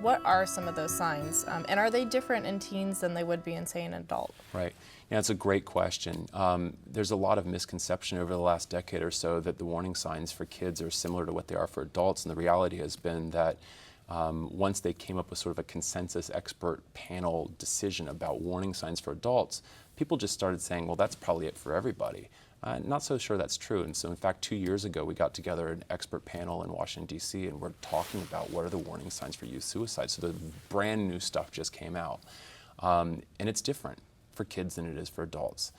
what are some of those signs? And are they different in teens than they would be in, say, an adult? Right. Yeah, it's a great question. There's a lot of misconception over the last decade or so that the warning signs for kids are similar to what they are for adults, and the reality has been that once they came up with sort of a consensus expert panel decision about warning signs for adults, people just started saying, well, that's probably it for everybody. Not so sure that's true. And so in fact, 2 years ago, we got together an expert panel in Washington, D.C., and we're talking about what are the warning signs for youth suicide. So the brand new stuff just came out. And it's different for kids than it is for adults.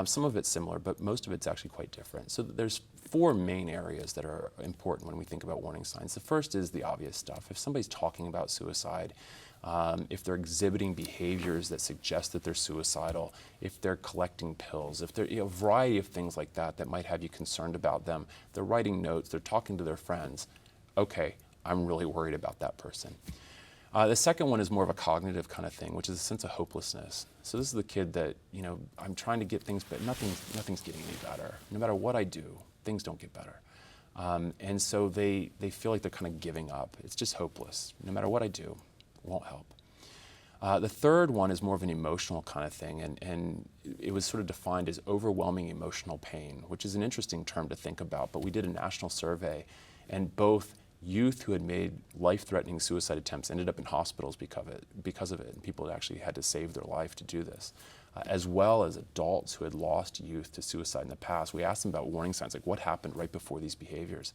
Some of it's similar, but most of it's actually quite different. So there's 4 main areas that are important when we think about warning signs. The first is the obvious stuff. If somebody's talking about suicide, if they're exhibiting behaviors that suggest that they're suicidal, if they're collecting pills, if they're, a variety of things like that that might have you concerned about them, they're writing notes, they're talking to their friends, okay, I'm really worried about that person. The second one is more of a cognitive kind of thing, which is a sense of hopelessness. So this is the kid that, I'm trying to get things, but nothing's getting any better. No matter what I do, things don't get better. And so they feel like they're kind of giving up. It's just hopeless. No matter what I do, it won't help. The third one is more of an emotional kind of thing, and it was sort of defined as overwhelming emotional pain, which is an interesting term to think about, but we did a national survey, and both youth who had made life-threatening suicide attempts ended up in hospitals because of it, and people had actually had to save their life to do this, as well as adults who had lost youth to suicide in the past. We asked them about warning signs, like what happened right before these behaviors.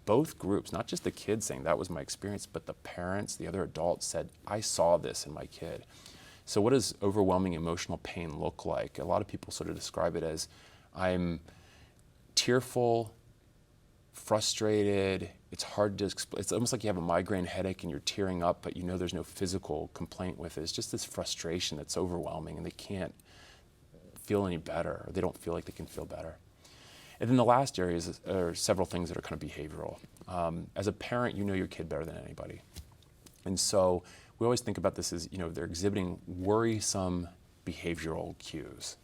Both groups, not just the kids saying that was my experience, but the parents, the other adults said, I saw this in my kid. So what does overwhelming emotional pain look like? A lot of people sort of describe it as, I'm tearful, frustrated, it's hard to explain. It's almost like you have a migraine headache and you're tearing up, but you know there's no physical complaint with it. It's just this frustration that's overwhelming and they can't feel any better, or they don't feel like they can feel better. And then the last areas are several things that are kind of behavioral. As a parent, you know your kid better than anybody. And so we always think about this as, they're exhibiting worrisome behavioral cues.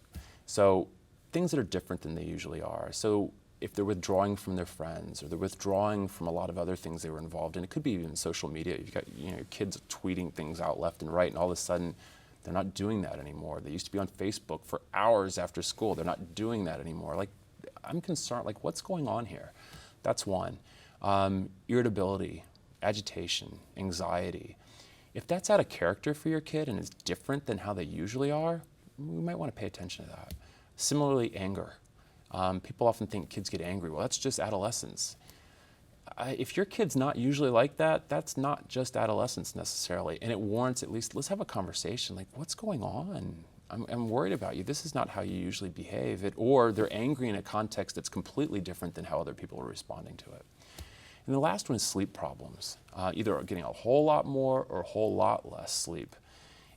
So things that are different than they usually are. So if they're withdrawing from their friends, or they're withdrawing from a lot of other things they were involved in, it could be even social media. You've got your kids tweeting things out left and right, and all of a sudden they're not doing that anymore. They used to be on Facebook for hours after school. They're not doing that anymore. Like, I'm concerned, like, what's going on here? That's one. Irritability, agitation, anxiety. If that's out of character for your kid and is different than how they usually are, we might want to pay attention to that. Similarly, anger. People often think kids get angry. Well, that's just adolescence. If your kid's not usually like that, that's not just adolescence necessarily, and it warrants at least, let's have a conversation, like, what's going on? I'm worried about you. This is not how you usually behave. Or they're angry in a context that's completely different than how other people are responding to it. And the last one is sleep problems, either getting a whole lot more or a whole lot less sleep.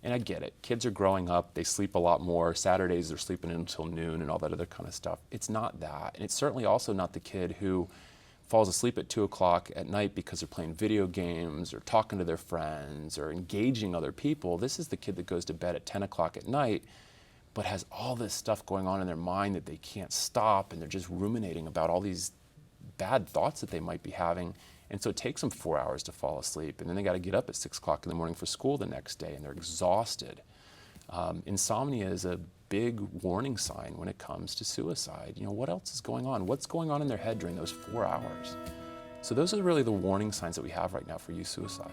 And I get it. Kids are growing up. They sleep a lot more. Saturdays, they're sleeping until noon and all that other kind of stuff. It's not that. And it's certainly also not the kid who falls asleep at 2 o'clock at night because they're playing video games or talking to their friends or engaging other people. This is the kid that goes to bed at 10 o'clock at night but has all this stuff going on in their mind that they can't stop, and they're just ruminating about all these bad thoughts that they might be having. And so it takes them 4 hours to fall asleep, and then they got to get up at 6 o'clock in the morning for school the next day, and they're exhausted. Insomnia is a big warning sign when it comes to suicide. What else is going on? What's going on in their head during those 4 hours? So those are really the warning signs that we have right now for youth suicide.